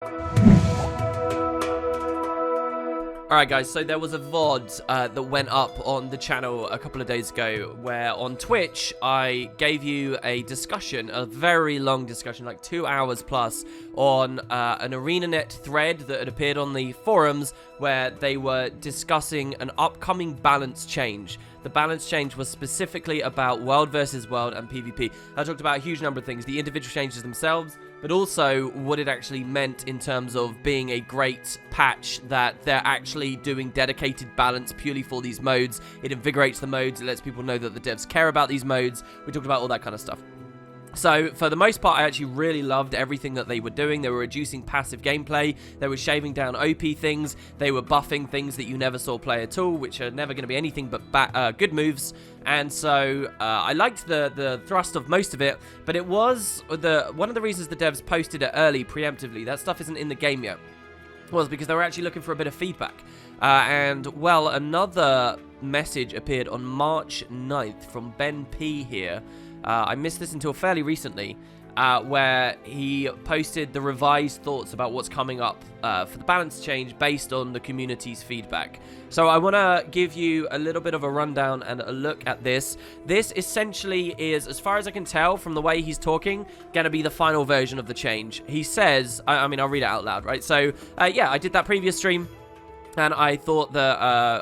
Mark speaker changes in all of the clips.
Speaker 1: Alright guys, so there was a VOD that went up on the channel a couple of days ago where on Twitch I gave you a discussion, a very long discussion, like 2 hours plus, on an ArenaNet thread that had appeared on the forums where they were discussing an upcoming balance change. The balance change was specifically about World versus World and PvP. I talked about a huge number of things, the individual changes themselves, but also what it actually meant in terms of being a great patch, that they're actually doing dedicated balance purely for these modes. It invigorates the modes, it lets people know that the devs care about these modes. We talked about all that kind of stuff. So, for the most part, I actually really loved everything that they were doing. They were reducing passive gameplay, they were shaving down OP things, they were buffing things that you never saw play at all, which are never going to be anything but good moves. And so, I liked the thrust of most of it, but it was one of the reasons the devs posted it early, preemptively. That stuff isn't in the game yet, was because they were actually looking for a bit of feedback. And, well, another message appeared on March 9th from BenP here. I missed this until fairly recently, where he posted the revised thoughts about what's coming up for the balance change based on the community's feedback. So I want to give you a little bit of a rundown and a look at this. This essentially is, as far as I can tell from the way he's talking, going to be the final version of the change. He says, I mean, I'll read it out loud, right? So, yeah, I did that previous stream. And I thought that,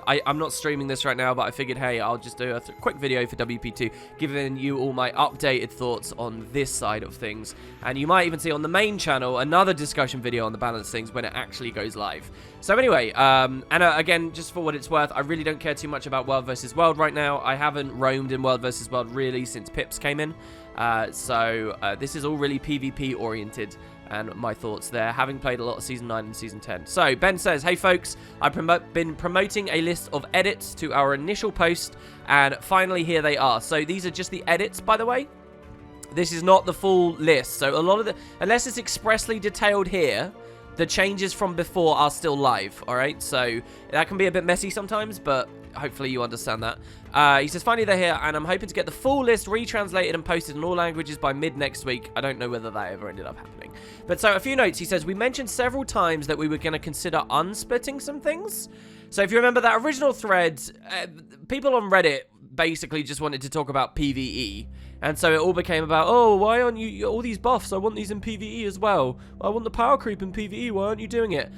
Speaker 1: I'm not streaming this right now, but I figured, hey, I'll just do a quick video for WP2, giving you all my updated thoughts on this side of things. And you might even see on the main channel another discussion video on the balance things when it actually goes live. So anyway, again, just for what it's worth, I really don't care too much about World vs. World right now. I haven't roamed in World vs. World really since Pips came in. So this is all really PvP oriented. And my thoughts there, having played a lot of Season 9 and Season 10. So, Ben says, hey folks, I've been promoting a list of edits to our initial post, and finally here they are. So, these are just the edits, by the way. This is not the full list. So, a lot of unless it's expressly detailed here, the changes from before are still live, alright? So, that can be a bit messy sometimes, but hopefully you understand that. He says, finally they're here, and I'm hoping to get the full list retranslated and posted in all languages by mid next week. I don't know whether that ever ended up happening. But so, a few notes. He says, we mentioned several times that we were going to consider unsplitting some things. So if you remember that original thread, people on Reddit basically just wanted to talk about PvE. And so it all became about, oh, why aren't you, all these buffs, I want these in PvE as well. I want the power creep in PvE, why aren't you doing it?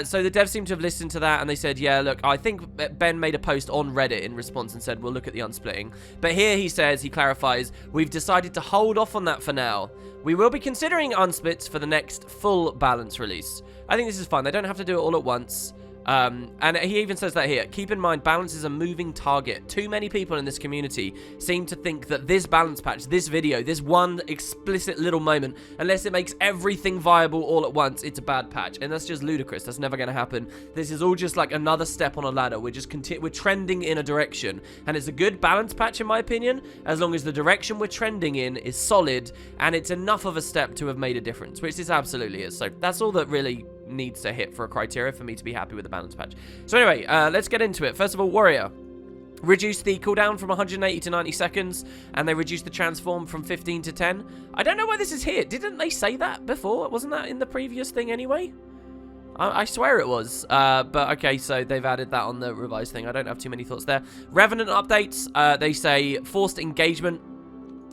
Speaker 1: So the devs seem to have listened to that, and they said, yeah, look, I think Ben made a post on Reddit in response and said, we'll look at the unsplitting. But here he says, he clarifies, we've decided to hold off on that for now. We will be considering unsplits for the next full balance release. I think this is fine, they don't have to do it all at once. And he even says that here. Keep in mind, balance is a moving target. Too many people in this community seem to think that this balance patch, this video, this one explicit little moment, unless it makes everything viable all at once, it's a bad patch. And that's just ludicrous. That's never going to happen. This is all just like another step on a ladder. We're just we're trending in a direction. And it's a good balance patch, in my opinion, as long as the direction we're trending in is solid and it's enough of a step to have made a difference, which this absolutely is. So that's all that really needs to hit for a criteria for me to be happy with the balance patch. So anyway, let's get into it. First of all, Warrior reduced the cooldown from 180 to 90 seconds, and they reduced the transform from 15 to 10. I don't know why this is here. Didn't they say that before? Wasn't that in the previous thing anyway? I swear it was. But okay, so they've added that on the revised thing. I don't have too many thoughts there. Revenant updates. They say forced engagement.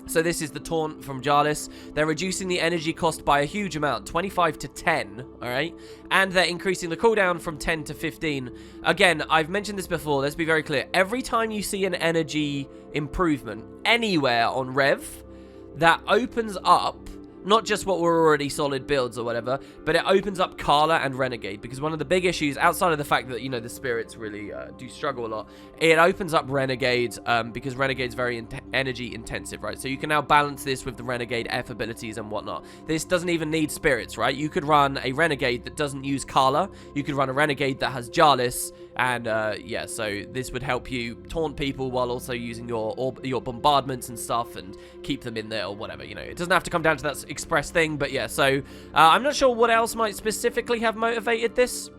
Speaker 1: So this is the taunt from Jarlis. They're reducing the energy cost by a huge amount, 25 to 10, alright? And they're increasing the cooldown from 10 to 15. Again, I've mentioned this before, let's be very clear. Every time you see an energy improvement anywhere on Rev, that opens up not just what were already solid builds or whatever, but it opens up Carla and Renegade, because one of the big issues, outside of the fact that, you know, the spirits really do struggle a lot, it opens up Renegade, because Renegade's very energy intensive, right? So you can now balance this with the Renegade F abilities and whatnot. This doesn't even need spirits, right? You could run a Renegade that doesn't use Carla, you could run a Renegade that has Jarlis, and yeah, so this would help you taunt people while also using your bombardments and stuff and keep them in there or whatever, you know. It doesn't have to come down to that express thing, but yeah, so I'm not sure what else might specifically have motivated this.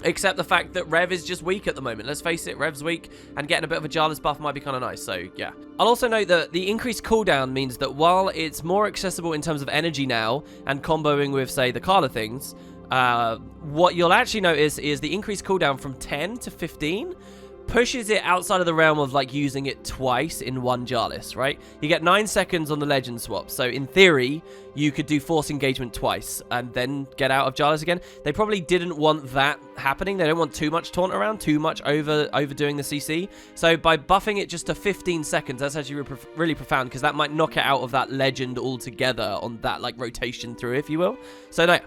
Speaker 1: Except the fact that Rev is just weak at the moment. Let's face it, Rev's weak, and getting a bit of a Jarless buff might be kind of nice, so yeah. I'll also note that the increased cooldown means that while it's more accessible in terms of energy now, and comboing with, say, the Carla things, what you'll actually notice is the increased cooldown from 10 to 15 pushes it outside of the realm of, like, using it twice in one Jarless, right? You get 9 seconds on the legend swap, so in theory, you could do force engagement twice and then get out of Jarless again. They probably didn't want that happening. They don't want too much taunt around, too much overdoing the CC. So by buffing it just to 15 seconds, that's actually really profound, because that might knock it out of that legend altogether on that, like, rotation through, if you will. So no.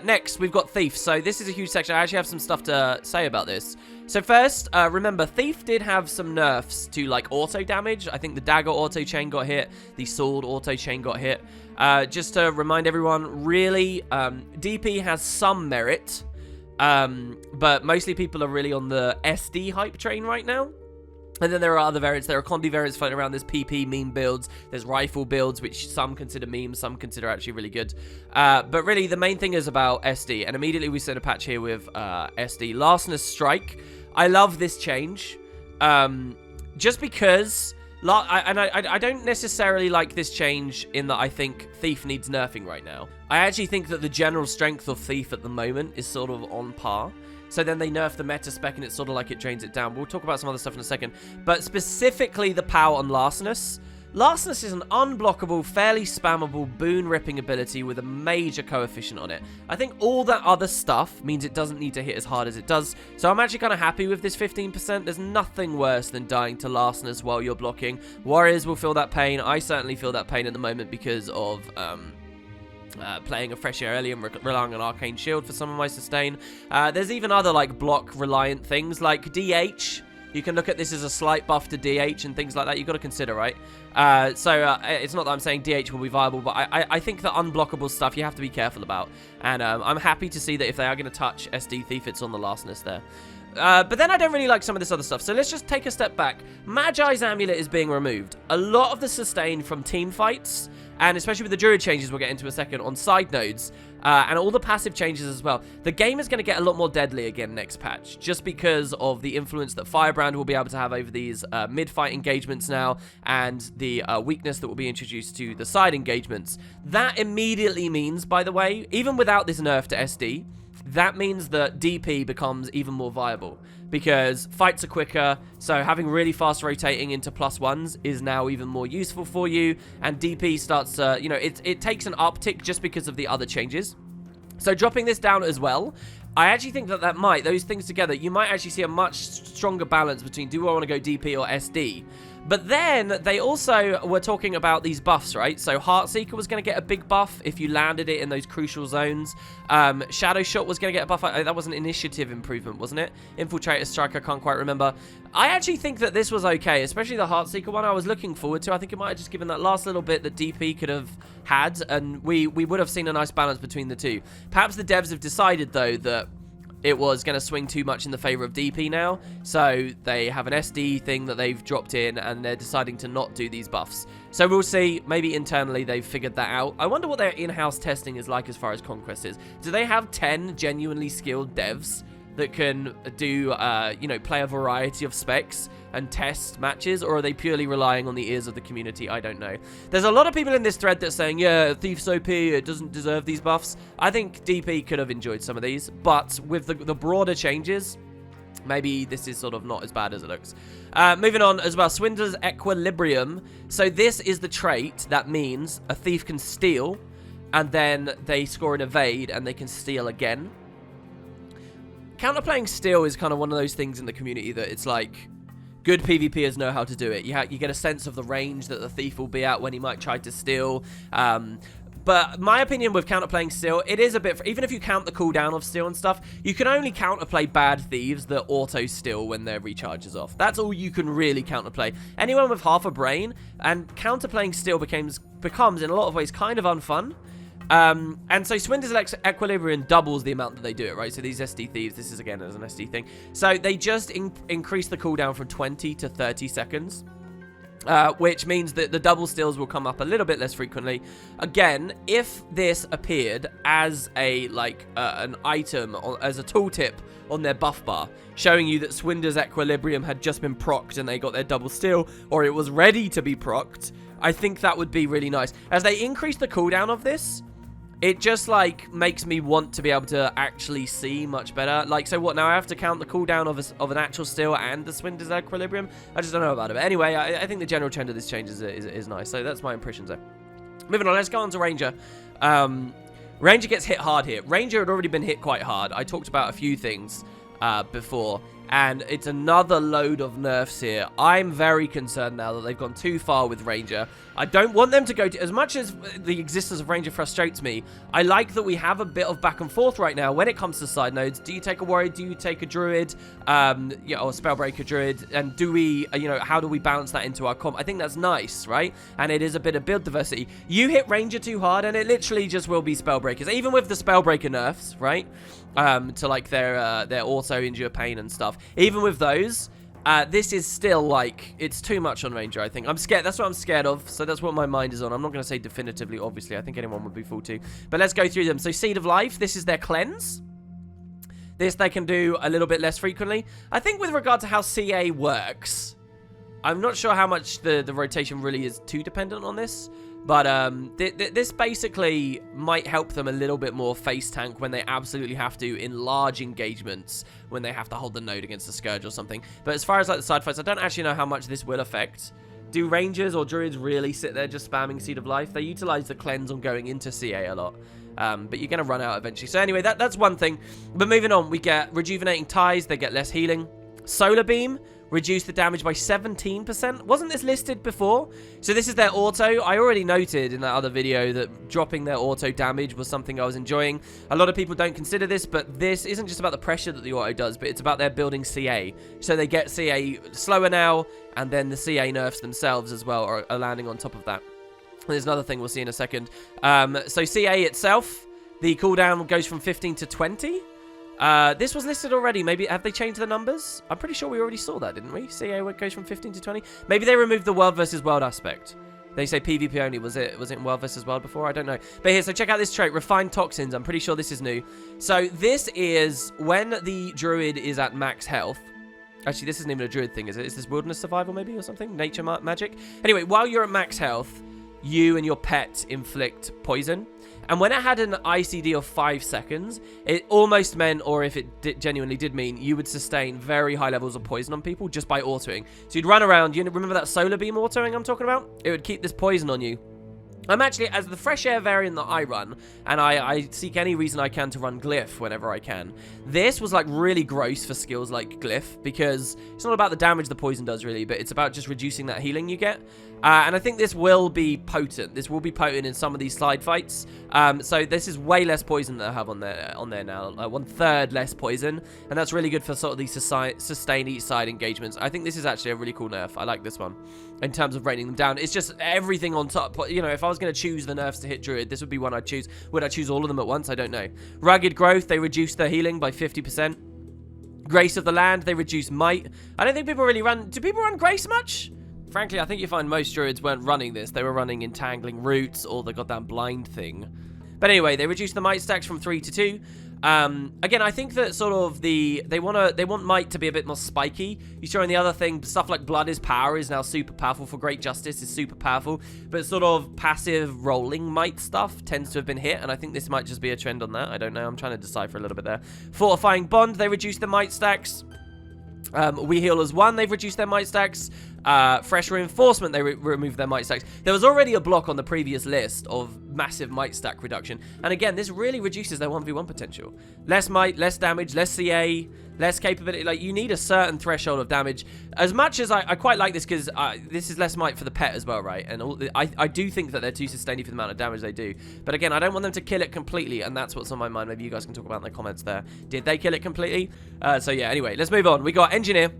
Speaker 1: Next, we've got Thief. So this is a huge section. I actually have some stuff to say about this. So first, remember, Thief did have some nerfs to, like, auto damage. I think the dagger auto chain got hit. The sword auto chain got hit. Just to remind everyone, really, DP has some merit. But mostly people are really on the SD hype train right now. And then there are other variants. There are Condi variants floating around. There's PP meme builds. There's rifle builds, which some consider memes, some consider actually really good. But really, the main thing is about SD. And immediately we sent a patch here with SD. Lastness Strike. I love this change. Just because... I don't necessarily like this change in that I think Thief needs nerfing right now. I actually think that the general strength of Thief at the moment is sort of on par. So then they nerf the meta spec and it's sort of like it drains it down. We'll talk about some other stuff in a second. But specifically the power on Lastness. Lastness is an unblockable, fairly spammable, boon-ripping ability with a major coefficient on it. I think all that other stuff means it doesn't need to hit as hard as it does. So I'm actually kind of happy with this 15%. There's nothing worse than dying to Lastness while you're blocking. Warriors will feel that pain. I certainly feel that pain at the moment because of... playing a fresh air early and relying on Arcane Shield for some of my sustain. There's even other, like, block-reliant things, like DH. You can look at this as a slight buff to DH and things like that. You've got to consider, right? So it's not that I'm saying DH will be viable, but I think the unblockable stuff you have to be careful about. And I'm happy to see that if they are going to touch SD Thief, it's on the Lastness there. But then I don't really like some of this other stuff. So let's just take a step back. Magi's Amulet is being removed. A lot of the sustain from team fights, and especially with the Druid changes we'll get into a second, on side nodes, and all the passive changes as well. The game is going to get a lot more deadly again next patch, just because of the influence that Firebrand will be able to have over these mid-fight engagements now, and the weakness that will be introduced to the side engagements. That immediately means, by the way, even without this nerf to SD, that means that DP becomes even more viable, because fights are quicker, so having really fast rotating into +1s is now even more useful for you, and DP starts to, you know, it takes an uptick just because of the other changes. So dropping this down as well, I actually think that those things together, you might actually see a much stronger balance between do I want to go DP or SD. But then they also were talking about these buffs, right? So Heartseeker was going to get a big buff if you landed it in those crucial zones. Shadow Shot was going to get a buff. That was an initiative improvement, wasn't it? Infiltrator Strike, I can't quite remember. I actually think that this was okay, especially the Heartseeker one I was looking forward to. I think it might have just given that last little bit that DP could have had, and we would have seen a nice balance between the two. Perhaps the devs have decided, though, that it was going to swing too much in the favor of DP now, so they have an SD thing that they've dropped in, and they're deciding to not do these buffs. So we'll see. Maybe internally they've figured that out. I wonder what their in-house testing is like as far as Conquest is. Do they have 10 genuinely skilled devs that can do, you know, play a variety of specs and test matches, or are they purely relying on the ears of the community? I don't know. There's a lot of people in this thread that's saying, yeah, Thief's OP, it doesn't deserve these buffs. I think DP could have enjoyed some of these, but with the broader changes, maybe this is sort of not as bad as it looks. Moving on as well, Swindler's Equilibrium. So this is the trait that means a thief can steal, and then they score an evade, and they can steal again. Counterplaying steal is kind of one of those things in the community that it's like, good PvPers know how to do it. You get a sense of the range that the thief will be at when he might try to steal. But my opinion with counterplaying steal, it is a bit... even if you count the cooldown of steal and stuff, you can only counterplay bad thieves that auto-steal when their recharge is off. That's all you can really counterplay. Anyone with half a brain, and counterplaying steal becomes, in a lot of ways, kind of unfun. And so Swindler's Equilibrium doubles the amount that they do it, right? So these SD thieves, this is again as an SD thing. So they just increase the cooldown from 20 to 30 seconds. which means that the double steals will come up a little bit less frequently. Again, if this appeared as a an item or as a tooltip on their buff bar, showing you that Swinder's Equilibrium had just been procced and they got their double steal, or it was ready to be procced, I think that would be really nice. As they increase the cooldown of this, it just, makes me want to be able to actually see much better. So what, now I have to count the cooldown of an actual steal and the Swinder's Equilibrium? I just don't know about it. But anyway, I think the general trend of this change is nice. So that's my impressions there. Moving on, let's go on to Ranger. Ranger gets hit hard here. Ranger had already been hit quite hard. I talked about a few things before. And it's another load of nerfs here. I'm very concerned now that they've gone too far with Ranger. I don't want them to go to... As much as the existence of Ranger frustrates me, I like that we have a bit of back and forth right now when it comes to side nodes. Do you take a Warrior? Do you take a Druid? Or Spellbreaker Druid? And do we... how do we balance that into our comp? I think that's nice, right? And it is a bit of build diversity. You hit Ranger too hard and it literally just will be Spellbreakers. Even with the Spellbreaker nerfs, right? To their auto injure pain and stuff. Even with those, this is still it's too much on Ranger, I think. I'm scared. That's what I'm scared of. So that's what my mind is on. I'm not going to say definitively, obviously. I think anyone would be fooled too. But let's go through them. So Seed of Life, this is their cleanse. This they can do a little bit less frequently. I think with regard to how CA works, I'm not sure how much the rotation really is too dependent on this. But this basically might help them a little bit more face tank when they absolutely have to in large engagements, when they have to hold the node against a Scourge or something. But as far as the side fights, I don't actually know how much this will affect. Do Rangers or Druids really sit there just spamming Seed of Life? They utilize the cleanse on going into CA a lot. But you're going to run out eventually. So anyway, that's one thing. But moving on, we get Rejuvenating Ties. They get less healing. Solar Beam. Reduce the damage by 17%. Wasn't this listed before? So this is their auto. I already noted in that other video that dropping their auto damage was something I was enjoying. A lot of people don't consider this, but this isn't just about the pressure that the auto does, but it's about their building CA. So they get CA slower now, and then the CA nerfs themselves as well are landing on top of that. There's another thing we'll see in a second. So CA itself, the cooldown goes from 15 to 20. This was listed already. Maybe have they changed the numbers? I'm pretty sure we already saw that, didn't we? CA goes from 15 to 20. Maybe they removed the world versus world aspect. They say PvP only. Was it in world versus world before? I don't know. But here, so check out this trait, Refined Toxins. I'm pretty sure this is new. So this is when the Druid is at max health. Actually, this isn't even a Druid thing, is it? Is this Wilderness Survival maybe or something? Nature magic? Anyway, while you're at max health, you and your pet inflict poison. And when it had an ICD of 5 seconds, it almost meant, or if it genuinely did mean, you would sustain very high levels of poison on people just by autoing. So you'd run around. You remember that solar beam autoing I'm talking about? It would keep this poison on you. I'm actually, as the fresh air variant that I run, and I seek any reason I can to run Glyph whenever I can, this was really gross for skills like Glyph, because it's not about the damage the poison does really, but it's about just reducing that healing you get. And I think this will be potent. This will be potent in some of these slide fights. So this is way less poison that I have on there now. 1/3 less poison, and that's really good for sort of these sustain each side engagements. I think this is actually a really cool nerf. I like this one in terms of rating them down. It's just everything on top. You know, if I was going to choose the nerfs to hit Druid, this would be one I'd choose. Would I choose all of them at once? I don't know. Rugged Growth, they reduce their healing by 50%. Grace of the Land, they reduce might. I don't think people really run... Do people run Grace much? Frankly, I think you find most Druids weren't running this. They were running Entangling Roots or the goddamn Blind thing. But anyway, they reduce the might stacks from 3 to 2. Again, I think that sort of they want might to be a bit more spiky. You saw in the other thing, stuff like Blood is Power is now super powerful for Great Justice is super powerful, but sort of passive rolling might stuff tends to have been hit, and I think this might just be a trend on that. I don't know. I'm trying to decipher a little bit there. Fortifying Bond, they reduce the might stacks. We Healers 1, they've reduced their might stacks. Fresh Reinforcement, they removed their might stacks. There was already a block on the previous list of massive might stack reduction. And again, this really reduces their 1v1 potential. Less might, less damage, less CA, less capability. Like, you need a certain threshold of damage. As much as I quite like this, because this is less might for the pet as well, right? And I do think that they're too sustaining for the amount of damage they do. But again, I don't want them to kill it completely, and that's what's on my mind. Maybe you guys can talk about in the comments there. Did they kill it completely? So yeah, anyway, let's move on. We got Engineer.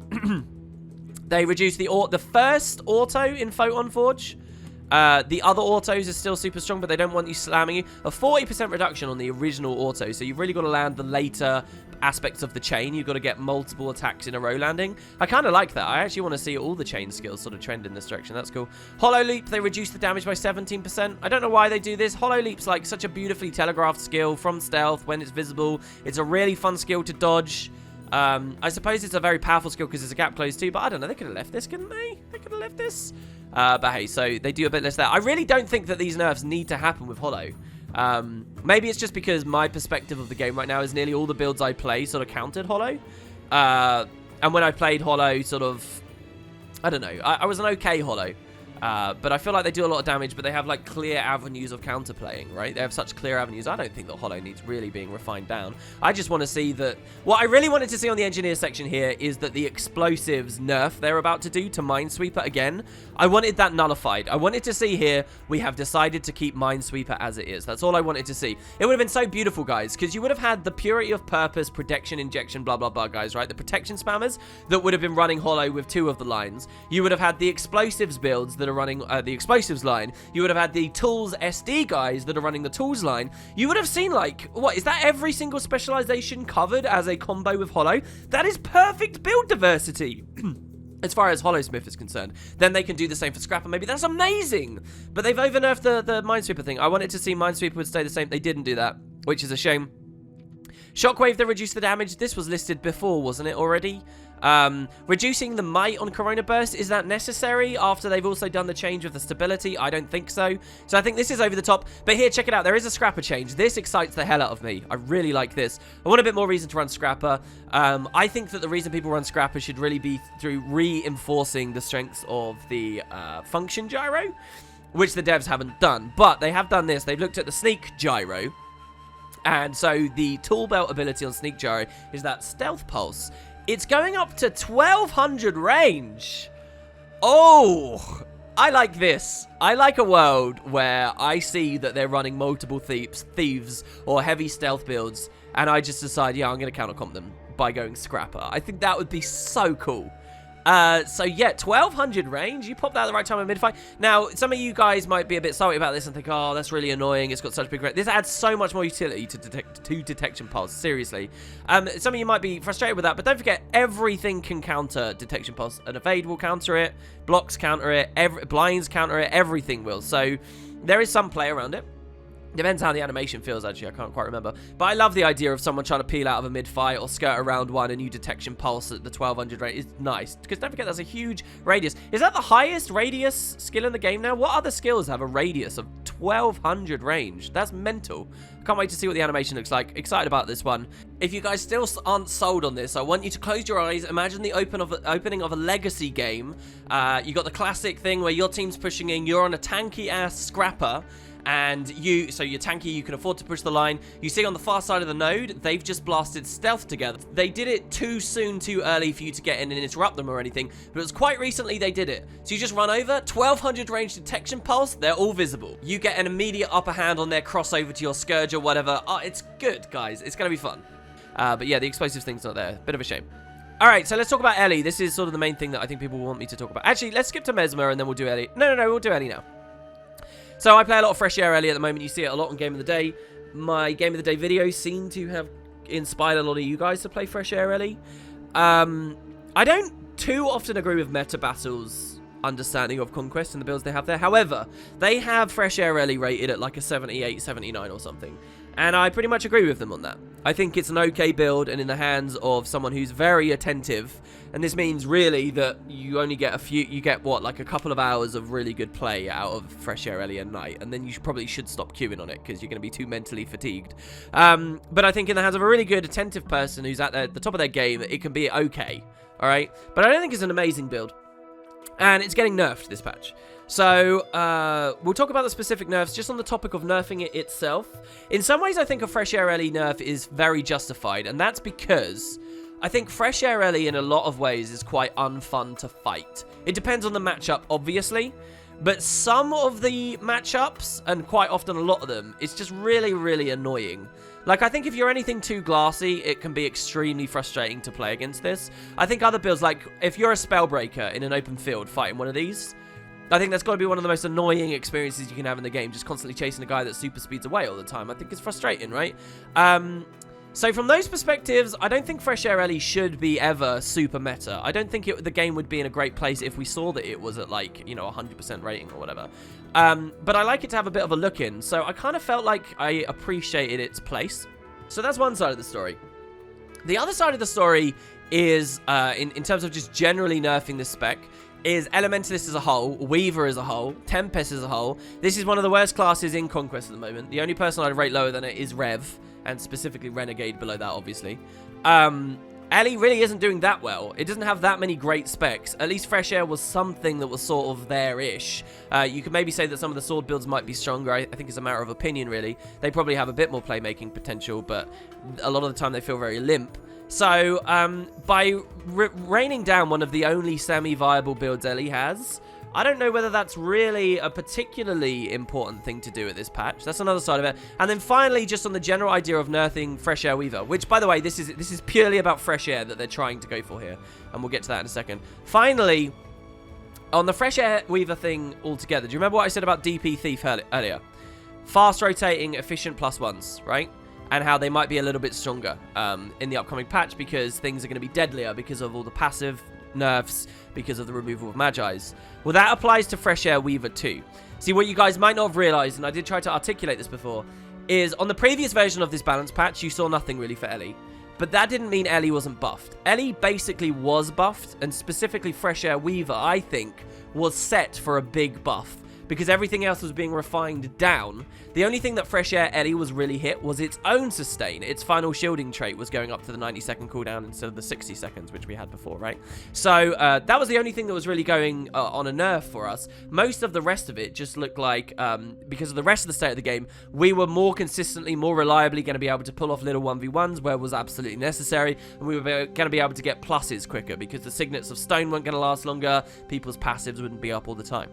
Speaker 1: They reduced the first auto in Photon Forge. The other autos are still super strong, but they don't want you slamming you. A 40% reduction on the original auto, so you've really got to land the later aspects of the chain. You've got to get multiple attacks in a row landing. I kind of like that. I actually want to see all the chain skills sort of trend in this direction. That's cool. Hollow Leap, they reduce the damage by 17%. I don't know why they do this. Hollow Leap's like such a beautifully telegraphed skill from stealth when it's visible. It's a really fun skill to dodge. I suppose it's a very powerful skill because it's a gap close too, but I don't know. They could have left this, couldn't they? They could have left this. But hey, so they do a bit less there. I really don't think that these nerfs need to happen with Hollow. Maybe it's just because my perspective of the game right now is nearly all the builds I play sort of countered Hollow. And when I played Hollow, sort of, I don't know, I was an okay Hollow. But I feel like they do a lot of damage, but they have like clear avenues of counterplaying, right? They have such clear avenues. I don't think that Hollow needs really being refined down. I just want to see that... What I really wanted to see on the engineer section here is that the explosives nerf they're about to do to Minesweeper again, I wanted that nullified. I wanted to see here, we have decided to keep Minesweeper as it is. That's all I wanted to see. It would have been so beautiful, guys, because you would have had the Purity of Purpose, Protection, Injection, blah, blah, blah, guys, right? The protection spammers that would have been running Hollow with 2 of the lines. You would have had the explosives builds that are running the explosives line. You would have had the tools SD guys that are running the tools line. You would have seen, like, what, is that every single specialization covered as a combo with Hollow? That is perfect build diversity. As far as Hollowsmith is concerned. Then they can do the same for Scrapper, maybe. That's amazing! But they've over-nerfed the Minesweeper thing. I wanted to see Minesweeper would stay the same. They didn't do that, which is a shame. Shockwave, they reduced the damage. This was listed before, wasn't it, already? Reducing the might on Corona Burst, is that necessary after they've also done the change with the stability? I don't think so. So I think this is over the top. But here, check it out. There is a Scrapper change. This excites the hell out of me. I really like this. I want a bit more reason to run Scrapper. I think that the reason people run Scrapper should really be through reinforcing the strengths of the function gyro, which the devs haven't done. But they have done this. They've looked at the sneak gyro. And so the tool belt ability on Sneak Gyro is that Stealth Pulse. It's going up to 1200 range. Oh, I like this. I like a world where I see that they're running multiple thieves or heavy stealth builds, and I just decide, yeah, I'm going to counter comp them by going Scrapper. I think that would be so cool. So yeah, 1200 range. You pop that at the right time in mid-fight. Now, some of you guys might be a bit salty about this and think, oh, that's really annoying. It's got such big range. This adds so much more utility to detection pulse. Seriously. Some of you might be frustrated with that, but don't forget, everything can counter detection pulse. An evade will counter it. Blocks counter it. Blinds counter it. Everything will. So there is some play around it. Depends how the animation feels, actually. I can't quite remember. But I love the idea of someone trying to peel out of a mid-fight or skirt around one and you detection pulse at the 1200 rate. It's nice. Because don't forget, that's a huge radius. Is that the highest radius skill in the game now? What other skills have a radius of 1200 range? That's mental. Can't wait to see what the animation looks like. Excited about this one. If you guys still aren't sold on this, I want you to close your eyes. Imagine the opening of a legacy game. You got the classic thing where your team's pushing in. You're on a tanky-ass Scrapper. And so you're tanky, you can afford to push the line. You see on the far side of the node, they've just blasted stealth together. They did it too soon, too early for you to get in and interrupt them or anything, but it was quite recently they did it. So you just run over, 1200 range detection pulse, they're all visible. You get an immediate upper hand on their crossover to your Scourge or whatever. Oh, it's good, guys. It's going to be fun. But yeah, the explosives thing's not there. Bit of a shame. All right, so let's talk about Ellie. This is sort of the main thing that I think people want me to talk about. Actually, let's skip to Mesmer and then we'll do Ellie. No, we'll do Ellie now. So I play a lot of Fresh Air Ellie at the moment. You see it a lot on Game of the Day. My Game of the Day videos seem to have inspired a lot of you guys to play Fresh Air Ellie. I don't too often agree with Meta Battle's understanding of Conquest and the builds they have there. However, they have Fresh Air Ellie rated at like a 78, 79 or something. And I pretty much agree with them on that. I think it's an okay build and in the hands of someone who's very attentive. And this means really that you only get what, like a couple of hours of really good play out of Fresh Air Ellie a night. And then you probably should stop queuing on it because you're going to be too mentally fatigued. But I think in the hands of a really good attentive person who's at the top of their game, it can be okay. All right. But I don't think it's an amazing build. And it's getting nerfed this patch. So, we'll talk about the specific nerfs just on the topic of nerfing it itself. In some ways, I think a Fresh Air Ellie nerf is very justified, and that's because I think Fresh Air Ellie in a lot of ways is quite unfun to fight. It depends on the matchup, obviously, but some of the matchups, and quite often a lot of them, it's just really, really annoying. Like, I think if you're anything too glassy, it can be extremely frustrating to play against this. I think other builds, like, if you're a Spellbreaker in an open field fighting one of these, I think that's got to be one of the most annoying experiences you can have in the game, just constantly chasing a guy that super speeds away all the time. I think it's frustrating, right? So from those perspectives, I don't think Fresh Air Ellie should be ever super meta. I don't think the game would be in a great place if we saw that it was at, like, you know, 100% rating or whatever. But I like it to have a bit of a look in, so I kind of felt like I appreciated its place. So that's one side of the story. The other side of the story is, in terms of just generally nerfing this spec, is Elementalist as a whole, Weaver as a whole, Tempest as a whole. This is one of the worst classes in Conquest at the moment. The only person I'd rate lower than it is Rev, and specifically Renegade below that, obviously. Ellie really isn't doing that well. It doesn't have that many great specs. At least Fresh Air was something that was sort of there-ish. You could maybe say that some of the sword builds might be stronger. I think it's a matter of opinion, really. They probably have a bit more playmaking potential, but a lot of the time they feel very limp. So, by raining down one of the only semi-viable builds Ellie has, I don't know whether that's really a particularly important thing to do at this patch. That's another side of it. And then finally, just on the general idea of nerfing Fresh Air Weaver, which, by the way, this is purely about Fresh Air that they're trying to go for here, and we'll get to that in a second. Finally, on the Fresh Air Weaver thing altogether, do you remember what I said about DP Thief earlier? Fast rotating, efficient +1s, right? And how they might be a little bit stronger in the upcoming patch because things are going to be deadlier because of all the passive nerfs, because of the removal of Magi's. Well, that applies to Fresh Air Weaver too. See, what you guys might not have realized, and I did try to articulate this before, is on the previous version of this balance patch, you saw nothing really for Ellie. But that didn't mean Ellie wasn't buffed. Ellie basically was buffed, and specifically Fresh Air Weaver, I think, was set for a big buff, because everything else was being refined down. The only thing that Fresh Air Ellie was really hit was its own sustain. Its final shielding trait was going up to the 90-second cooldown instead of the 60 seconds, which we had before, right? So that was the only thing that was really going on a nerf for us. Most of the rest of it just looked like, because of the rest of the state of the game, we were more consistently, more reliably going to be able to pull off little 1v1s where it was absolutely necessary, and we were going to be able to get pluses quicker because the signets of stone weren't going to last longer, people's passives wouldn't be up all the time.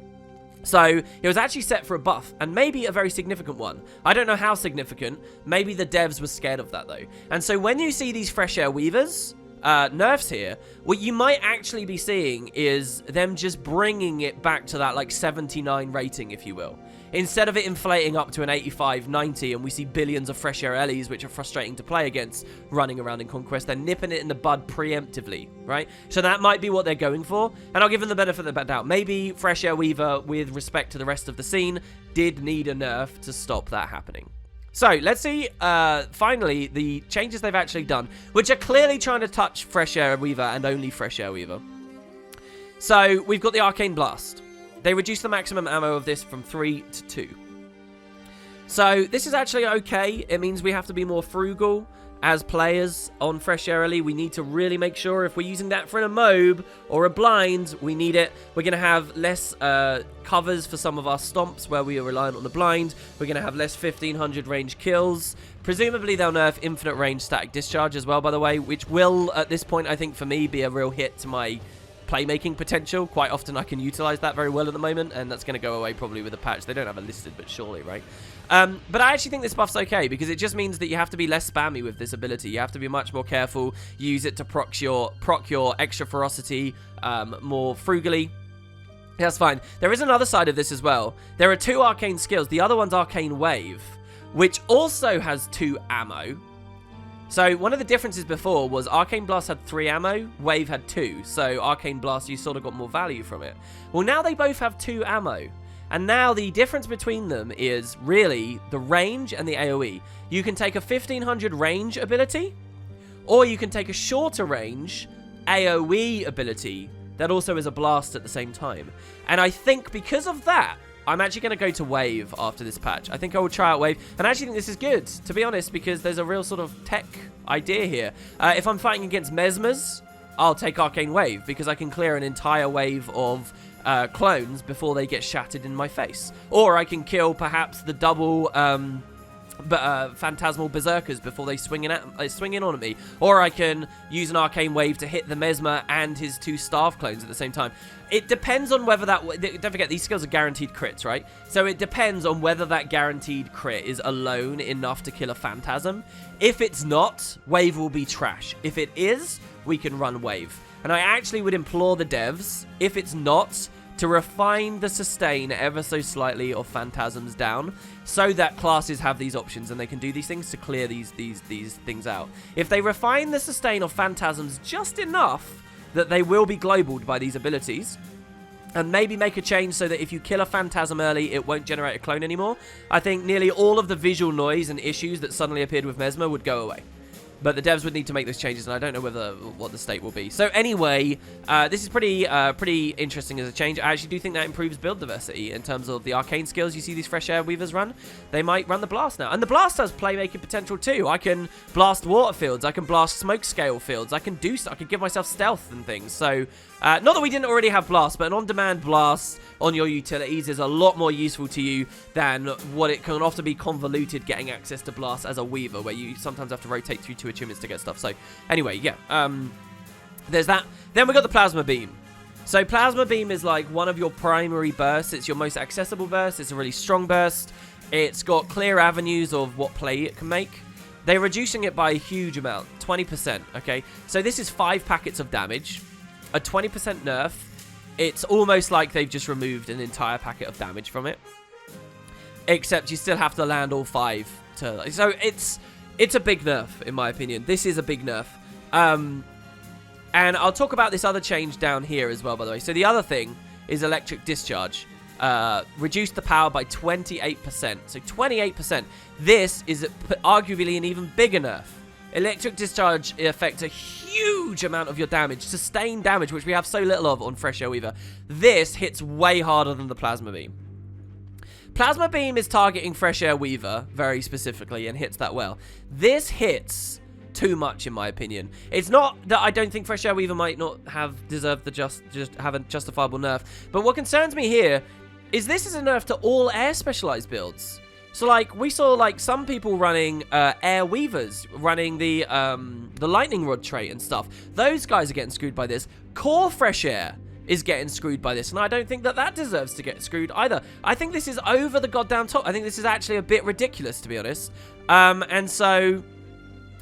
Speaker 1: So, it was actually set for a buff, and maybe a very significant one. I don't know how significant. Maybe the devs were scared of that, though. And so, when you see these Fresh Air Weavers, nerfs here, what you might actually be seeing is them just bringing it back to that, like, 79 rating, if you will. Instead of it inflating up to an 85, 90, and we see billions of Fresh Air Ellies, which are frustrating to play against, running around in Conquest, they're nipping it in the bud preemptively, right? So that might be what they're going for, and I'll give them the benefit of the doubt. Maybe Fresh Air Weaver, with respect to the rest of the scene, did need a nerf to stop that happening. So, let's see, finally, the changes they've actually done, which are clearly trying to touch Fresh Air Weaver and only Fresh Air Weaver. So, we've got the Arcane Blast. They reduced the maximum ammo of this from 3 to 2. So, this is actually okay. It means we have to be more frugal as players on Fresh Air Ellie. We need to really make sure if we're using that for a mob or a blind, we need it. We're going to have less covers for some of our stomps where we are reliant on the blind. We're going to have less 1500 range kills. Presumably, they'll nerf infinite range static discharge as well, by the way, which will, at this point, I think, for me, be a real hit to my playmaking potential. Quite often I can utilize that very well at the moment, and that's going to go away probably with a patch. They don't have it listed, but surely, right? But I actually think this buff's okay, because it just means that you have to be less spammy with this ability. You have to be much more careful, use it to proc your extra ferocity more frugally. That's fine. There is another side of this as well. There are 2 arcane skills. The other one's Arcane Wave, which also has 2 ammo. So, one of the differences before was Arcane Blast had 3 ammo, Wave had 2. So, Arcane Blast, you sort of got more value from it. Well, now they both have 2 ammo. And now the difference between them is really the range and the AoE. You can take a 1500 range ability, or you can take a shorter range AoE ability that also is a blast at the same time. And I think because of that, I'm actually going to go to Wave after this patch. I think I will try out Wave. And I actually think this is good, to be honest, because there's a real sort of tech idea here. If I'm fighting against Mesmers, I'll take Arcane Wave, because I can clear an entire wave of clones before they get shattered in my face. Or I can kill perhaps the double phantasmal berserkers before they swing in on me. Or I can use an Arcane Wave to hit the Mesmer and his 2 staff clones at the same time. It depends on whether that... Don't forget, these skills are guaranteed crits, right? So it depends on whether that guaranteed crit is alone enough to kill a Phantasm. If it's not, Wave will be trash. If it is, we can run Wave. And I actually would implore the devs, if it's not, to refine the sustain ever so slightly of Phantasms down, so that classes have these options and they can do these things to clear these things out. If they refine the sustain of Phantasms just enough that they will be globaled by these abilities, and maybe make a change so that if you kill a Phantasm early, it won't generate a clone anymore, I think nearly all of the visual noise and issues that suddenly appeared with Mesmer would go away. But the devs would need to make those changes, and I don't know what the state will be. So anyway, this is pretty interesting as a change. I actually do think that improves build diversity in terms of the arcane skills you see these Fresh Air Weavers run. They might run the Blast now. And the Blast has playmaking potential too. I can blast water fields. I can blast smoke scale fields. I can give myself stealth and things. So, not that we didn't already have Blast, but an on-demand Blast on your utilities is a lot more useful to you than what it can often be convoluted getting access to Blast as a Weaver, where you sometimes have to rotate through 2 achievements to get stuff. So anyway, yeah, there's that. Then we got the Plasma Beam. So Plasma Beam is like one of your primary bursts. It's your most accessible burst. It's a really strong burst. It's got clear avenues of what play it can make. They're reducing it by a huge amount, 20%, okay? So this is 5 packets of damage, a 20% nerf. It's almost like they've just removed an entire packet of damage from it, except you still have to land all 5 to... So it's a big nerf, in my opinion. This is a big nerf. And I'll talk about this other change down here as well, by the way. So the other thing is Electric Discharge. Reduced the power by 28%. So 28%. This is arguably an even bigger nerf. Electric Discharge affects a huge amount of your damage. Sustained damage, which we have so little of on Fresh Air Weaver. This hits way harder than the Plasma Beam. Plasma Beam is targeting Fresh Air Weaver very specifically and hits that well. This hits too much, in my opinion. It's not that I don't think Fresh Air Weaver might not have deserved the just have a justifiable nerf, but what concerns me here is this is a nerf to all air specialized builds. So like we saw like some people running Air Weavers, running the Lightning Rod trait and stuff. Those guys are getting screwed by this. Core Fresh Air is getting screwed by this, and I don't think that deserves to get screwed either. I think this is over the goddamn top. I think this is actually a bit ridiculous, to be honest. And so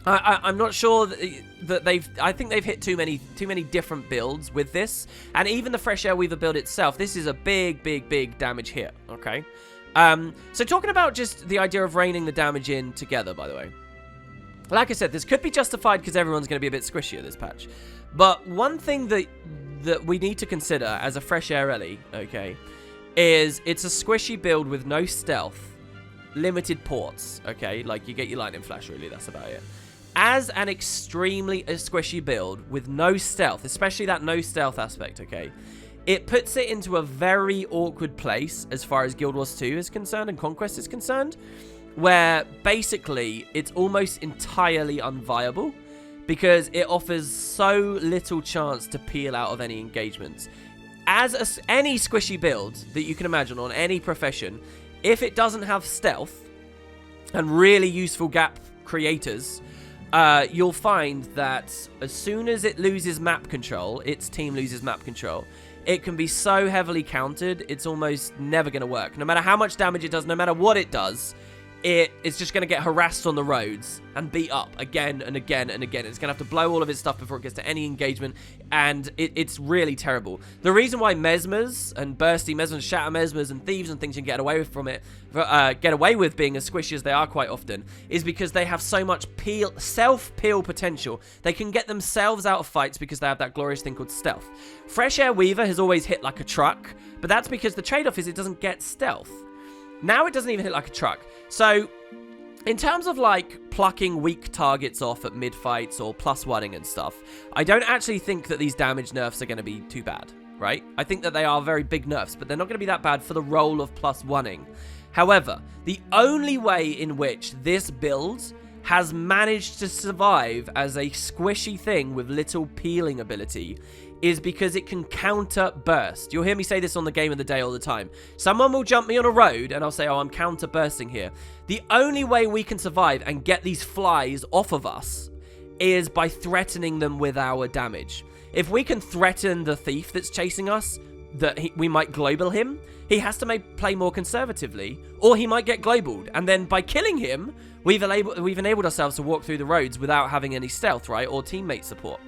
Speaker 1: I'm not sure that I think they've hit too many different builds with this, and even the Fresh Air Weaver build itself. This is a big damage hit. Okay. So talking about just the idea of reining the damage in together, by the way. Like I said, this could be justified because everyone's going to be a bit squishier this patch. But one thing that we need to consider as a Fresh Air Ellie, okay, is it's a squishy build with no stealth, limited ports, okay? Like, you get your Lightning Flash, really, that's about it. As an extremely squishy build with no stealth, especially that no stealth aspect, okay, it puts it into a very awkward place as far as Guild Wars 2 is concerned and Conquest is concerned, where basically it's almost entirely unviable because it offers so little chance to peel out of any engagements. As any squishy build that you can imagine on any profession, if it doesn't have stealth and really useful gap creators, you'll find that as soon as it loses map control, its team loses map control, it can be so heavily countered, it's almost never going to work. No matter how much damage it does, no matter what it does, it's just going to get harassed on the roads and beat up again and again and again. It's going to have to blow all of its stuff before it gets to any engagement, and it's really terrible. The reason why Mesmers and Bursty Mesmers, Shatter Mesmers and Thieves and things can get away with from it, get away with being as squishy as they are quite often, is because they have so much self-peel potential. They can get themselves out of fights because they have that glorious thing called stealth. Fresh Air Weaver has always hit like a truck, but that's because the trade-off is it doesn't get stealth. Now it doesn't even hit like a truck. So, in terms of, like, plucking weak targets off at mid-fights or +1ing and stuff, I don't actually think that these damage nerfs are going to be too bad, right? I think that they are very big nerfs, but they're not going to be that bad for the role of +1ing. However, the only way in which this build has managed to survive as a squishy thing with little peeling ability is because it can counter burst. You'll hear me say this on the Game of the Day all the time. Someone will jump me on a road and I'll say, oh, I'm counter bursting here. The only way we can survive and get these flies off of us is by threatening them with our damage. If we can threaten the thief that's chasing us, that we might global him, he has to play more conservatively, or he might get globaled. And then by killing him, we've enabled ourselves to walk through the roads without having any stealth, right? Or teammate support.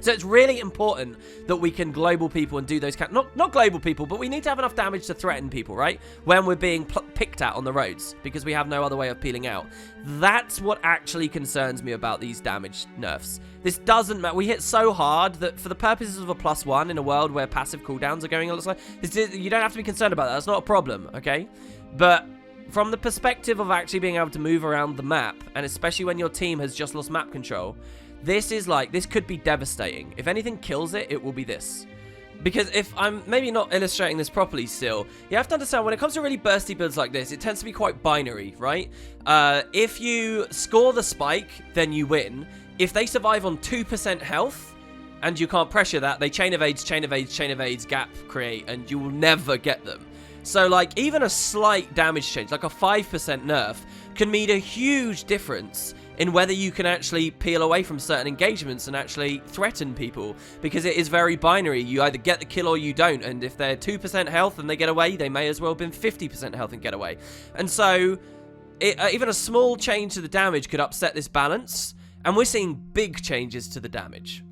Speaker 1: So it's really important that we can global people and do those not global people, but we need to have enough damage to threaten people, right? When we're being picked at on the roads, because we have no other way of peeling out. That's what actually concerns me about these damage nerfs. This doesn't matter. We hit so hard that for the purposes of a +1 in a world where passive cooldowns are going a lot slower, you don't have to be concerned about that. That's not a problem, okay? But from the perspective of actually being able to move around the map, and especially when your team has just lost map control, this could be devastating. If anything kills it, it will be this. Because if I'm maybe not illustrating this properly still, you have to understand when it comes to really bursty builds like this, it tends to be quite binary, right? If you score the spike, then you win. If they survive on 2% health, and you can't pressure that, they chain evades, gap create, and you will never get them. So, like, even a slight damage change, like a 5% nerf, can mean a huge difference in whether you can actually peel away from certain engagements and actually threaten people, because it is very binary. You either get the kill or you don't, and if they're 2% health and they get away, they may as well have been 50% health and get away. And so, even a small change to the damage could upset this balance, and we're seeing big changes to the damage.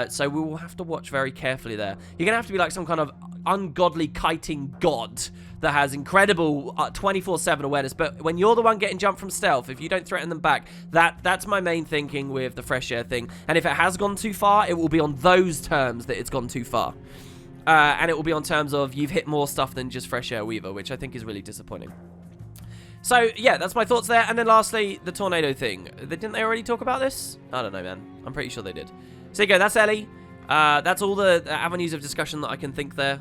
Speaker 1: So we will have to watch very carefully there. You're going to have to be like some kind of ungodly kiting god that has incredible 24/7 awareness, but when you're the one getting jumped from stealth, if you don't threaten them back, that's my main thinking with the fresh air thing. And if it has gone too far, it will be on those terms that it's gone too far. And it will be on terms of you've hit more stuff than just fresh air weaver, which I think is really disappointing. So, yeah, that's my thoughts there. And then lastly, the tornado thing. Didn't they already talk about this? I don't know, man. I'm pretty sure they did. So, there you go. That's Ellie. That's all the avenues of discussion that I can think there.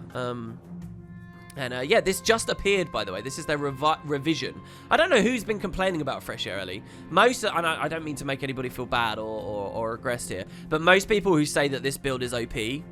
Speaker 1: Yeah, this just appeared, by the way. This is their revision. I don't know who's been complaining about Fresh Air Ellie. And I don't mean to make anybody feel bad or regressed here, but most people who say that this build is OP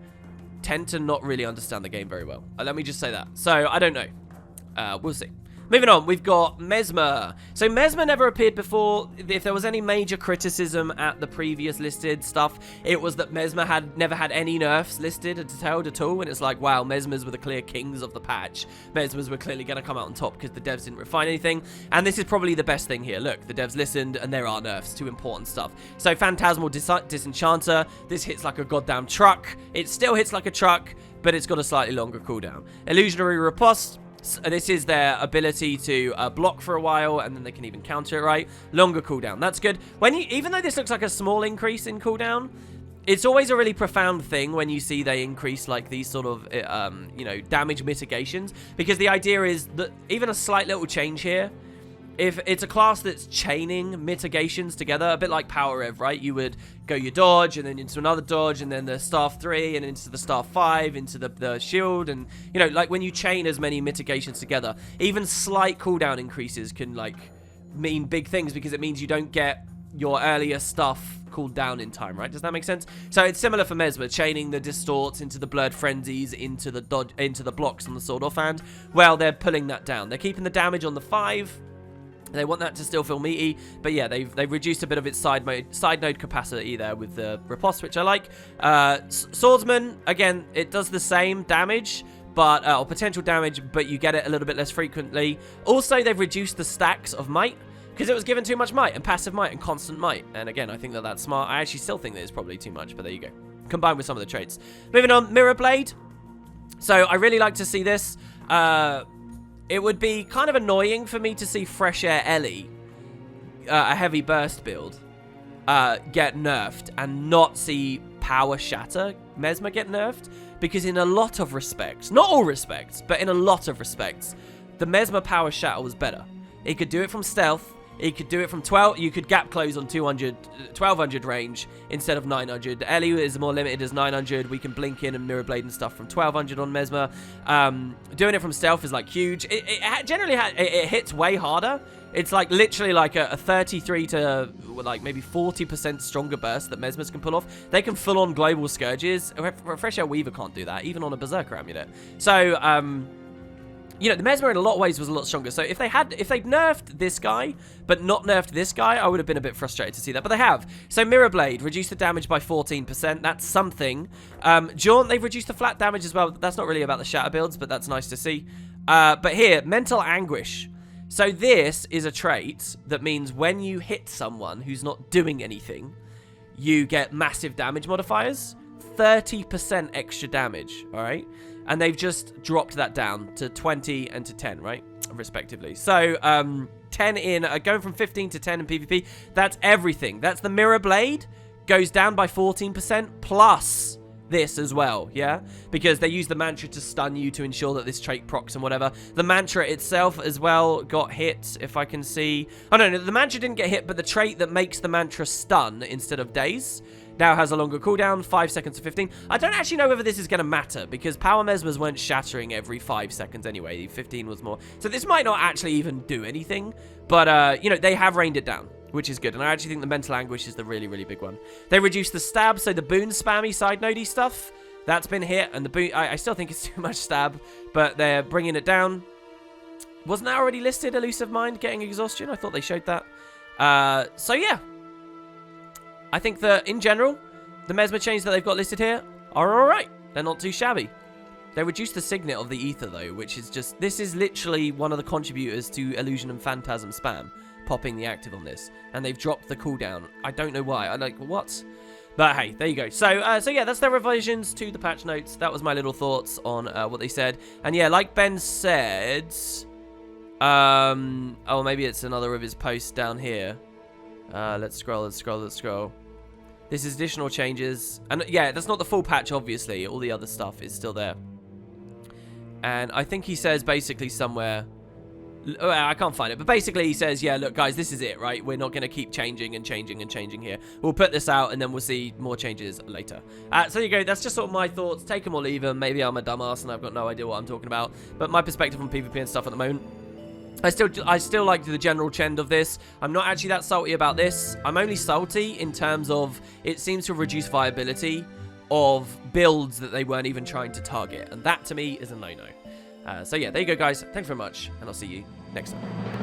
Speaker 1: tend to not really understand the game very well. Let me just say that. So, I don't know. We'll see. Moving on, we've got Mesmer. So Mesmer never appeared before. If there was any major criticism at the previous listed stuff, it was that Mesmer had never had any nerfs listed and detailed at all. And it's like, wow, Mesmers were the clear kings of the patch. Mesmers were clearly going to come out on top because the devs didn't refine anything. And this is probably the best thing here. Look, the devs listened and there are nerfs to important stuff. So Phantasmal Disenchanter, this hits like a goddamn truck. It still hits like a truck, but it's got a slightly longer cooldown. Illusionary Riposte. This is their ability to block for a while, and then they can even counter it, right? Longer cooldown. That's good. Even though this looks like a small increase in cooldown, it's always a really profound thing when you see they increase like these sort of, damage mitigations. Because the idea is that even a slight little change here, if it's a class that's chaining mitigations together, a bit like Power Rev, right? You would go your dodge, and then into another dodge, and then the staff 3, and into the staff 5, into the shield, and, like when you chain as many mitigations together, even slight cooldown increases can, like, mean big things, because it means you don't get your earlier stuff cooled down in time, right? Does that make sense? So it's similar for Mesmer, chaining the distorts into the blurred frenzies, into the blocks on the sword off hand. Well, they're pulling that down. They're keeping the damage on the 5. They want that to still feel meaty, but yeah, they've reduced a bit of its side node capacity there with the riposte, which I like. Swordsman, again, it does the same damage, but or potential damage, but you get it a little bit less frequently. Also, they've reduced the stacks of might, because it was given too much might, and passive might, and constant might. And again, I think that that's smart. I actually still think that it's probably too much, but there you go. Combined with some of the traits. Moving on, Mirror Blade. So I really like to see this. It would be kind of annoying for me to see Fresh Air Ellie, a heavy burst build, get nerfed and not see Power Shatter Mesmer get nerfed, because in a lot of respects, not all respects, but in a lot of respects, the Mesmer Power Shatter was better. It could do it from stealth. It could do it from 12. You could gap close on 1200 range instead of 900. Ellie is more limited as 900. We can blink in and mirror blade and stuff from 1200 on Mesmer. Doing it from stealth is like huge. It generally hits way harder. It's like literally like a 33 to like maybe 40% stronger burst that Mesmers can pull off. They can full on global scourges. Fresh Air Weaver can't do that, even on a Berserker amulet. So, the Mesmer in a lot of ways was a lot stronger. So if they'd nerfed this guy, but not nerfed this guy, I would have been a bit frustrated to see that. But they have. So Mirror Blade, reduced the damage by 14%. That's something. Jaunt, they've reduced the flat damage as well. That's not really about the shatter builds, but that's nice to see. But here, Mental Anguish. So this is a trait that means when you hit someone who's not doing anything, you get massive damage modifiers. 30% extra damage, all right? And they've just dropped that down to 20 and to 10, right? Respectively. So, 10 in, going from 15 to 10 in PvP, that's everything. That's the Mirror Blade, goes down by 14%, plus this as well, yeah? Because they use the mantra to stun you to ensure that this trait procs and whatever. The mantra itself as well got hit, if I can see. Oh, no, the mantra didn't get hit, but the trait that makes the mantra stun instead of daze now has a longer cooldown, 5 seconds to 15. I don't actually know whether this is going to matter, because power mesmers weren't shattering every 5 seconds anyway. 15 was more. So this might not actually even do anything, but, you know, they have reined it down, which is good. And I actually think the mental anguish is the really, really big one. They reduced the stab, so the boon spammy side nodey stuff, that's been hit. And the boon, I still think it's too much stab, but they're bringing it down. Wasn't that already listed, Elusive Mind getting exhaustion? I thought they showed that. So yeah. I think that, in general, the Mesmer chains that they've got listed here are alright. They're not too shabby. They reduced the signet of the ether, though, which is just... This is literally one of the contributors to Illusion and Phantasm spam, popping the active on this. And they've dropped the cooldown. I don't know why. I'm like, what? But hey, there you go. So yeah, that's their revisions to the patch notes. That was my little thoughts on what they said. And yeah, like Ben said... oh, maybe it's another of his posts down here. Let's scroll. This is additional changes. And yeah, that's not the full patch, obviously. All the other stuff is still there. And I think he says basically somewhere... Oh, I can't find it. But basically he says, yeah, look, guys, this is it, right? We're not going to keep changing and changing and changing here. We'll put this out and then we'll see more changes later. So there you go. That's just sort of my thoughts. Take them or leave them. Maybe I'm a dumbass and I've got no idea what I'm talking about. But my perspective on PvP and stuff at the moment... I still like the general trend of this. I'm not actually that salty about this. I'm only salty in terms of it seems to reduce viability of builds that they weren't even trying to target. And that, to me, is a no-no. So yeah, there you go, guys. Thanks very much, and I'll see you next time.